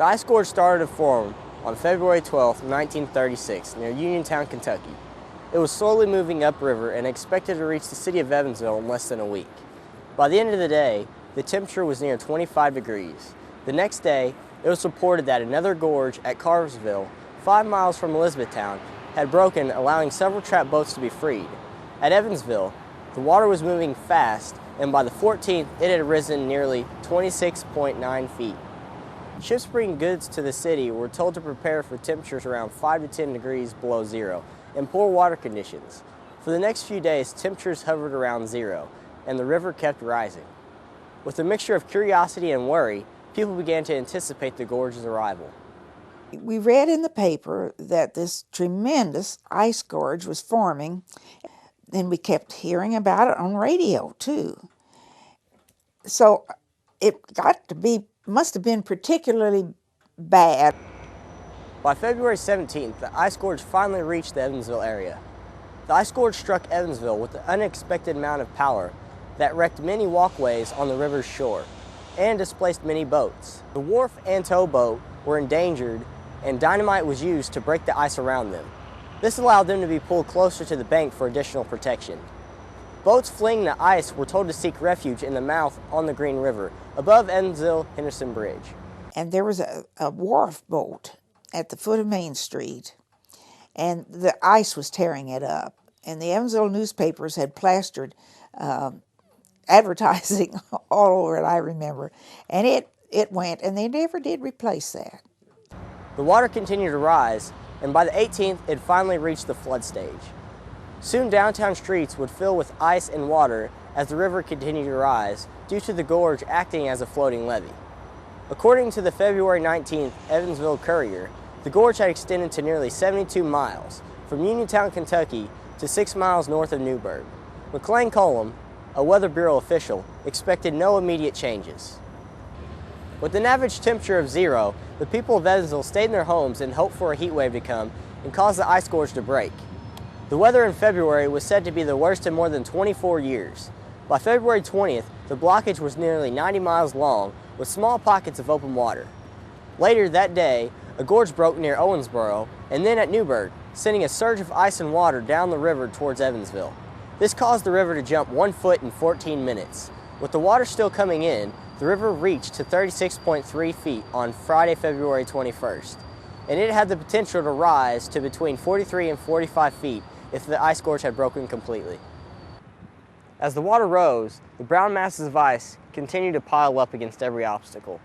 The ice gorge started to form on February 12, 1936, near Uniontown, Kentucky. It was slowly moving upriver and expected to reach the city of Evansville in less than a week. By the end of the day, the temperature was near 25 degrees. The next day, it was reported that another gorge at Carversville, 5 miles from Elizabethtown, had broken, allowing several trapped boats to be freed. At Evansville, the water was moving fast, and by the 14th, it had risen nearly 26.9 feet. Ships bringing goods to the city were told to prepare for temperatures around 5 to 10 degrees below zero and poor water conditions. For the next few days, temperatures hovered around zero, and the river kept rising. With a mixture of curiosity and worry, people began to anticipate the gorge's arrival. We read in the paper that this tremendous ice gorge was forming, and we kept hearing about it on radio too. So it must have been particularly bad. By February 17th, the ice gorge finally reached the Evansville area. The ice gorge struck Evansville with an unexpected amount of power that wrecked many walkways on the river's shore and displaced many boats. The wharf and towboat were endangered, and dynamite was used to break the ice around them. This allowed them to be pulled closer to the bank for additional protection. Boats fleeing the ice were told to seek refuge in the mouth on the Green River, above Evansville-Henderson Bridge. And there was a wharf boat at the foot of Main Street, and the ice was tearing it up. And the Evansville newspapers had plastered advertising all over it, I remember. And it went, and they never did replace that. The water continued to rise, and by the 18th, it finally reached the flood stage. Soon downtown streets would fill with ice and water as the river continued to rise, due to the gorge acting as a floating levee. According to the February 19th Evansville Courier, the gorge had extended to nearly 72 miles, from Uniontown, Kentucky to 6 miles north of Newburgh. McLean Cullum, a Weather Bureau official, expected no immediate changes. With an average temperature of zero, the people of Evansville stayed in their homes and hoped for a heat wave to come and cause the ice gorge to break. The weather in February was said to be the worst in more than 24 years. By February 20th, the blockage was nearly 90 miles long, with small pockets of open water. Later that day, a gorge broke near Owensboro and then at Newburgh, sending a surge of ice and water down the river towards Evansville. This caused the river to jump 1 foot in 14 minutes. With the water still coming in, the river reached to 36.3 feet on Friday, February 21st, and it had the potential to rise to between 43 and 45 feet if the ice gorge had broken completely. As the water rose, the brown masses of ice continued to pile up against every obstacle.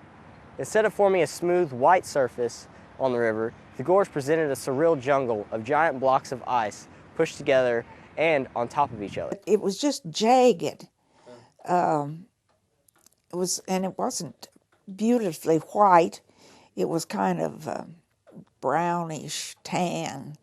Instead of forming a smooth, white surface on the river, the gorge presented a surreal jungle of giant blocks of ice pushed together and on top of each other. It was just jagged. And it wasn't beautifully white. It was kind of brownish tan.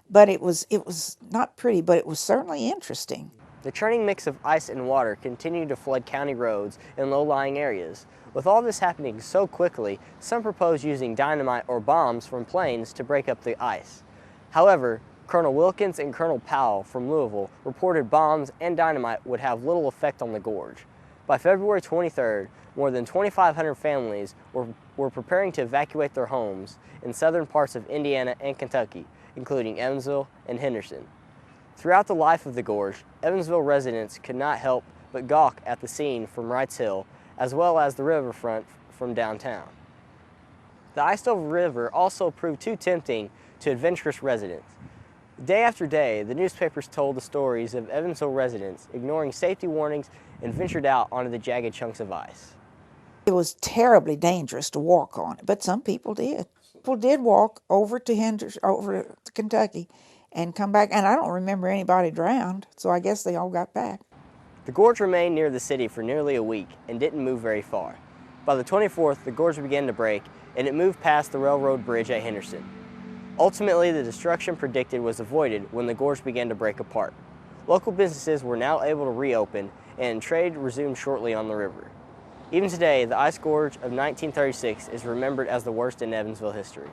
But it was not pretty, but it was certainly interesting. The churning mix of ice and water continued to flood county roads and low-lying areas. With all this happening so quickly, some proposed using dynamite or bombs from planes to break up the ice. However, Colonel Wilkins and Colonel Powell from Louisville reported bombs and dynamite would have little effect on the gorge. By February 23rd, more than 2,500 families were preparing to evacuate their homes in southern parts of Indiana and Kentucky, including Evansville and Henderson. Throughout the life of the gorge, Evansville residents could not help but gawk at the scene from Wrights Hill, as well as the riverfront from downtown. The iced-over river also proved too tempting to adventurous residents. Day after day, the newspapers told the stories of Evansville residents ignoring safety warnings and ventured out onto the jagged chunks of ice. It was terribly dangerous to walk on it, but some people did. People did walk over to Kentucky and come back, and I don't remember anybody drowned, so I guess they all got back. The gorge remained near the city for nearly a week and didn't move very far. By the 24th, the gorge began to break, and it moved past the railroad bridge at Henderson. Ultimately, the destruction predicted was avoided when the gorge began to break apart. Local businesses were now able to reopen, and trade resumed shortly on the river. Even today, the ice gorge of 1936 is remembered as the worst in Evansville history.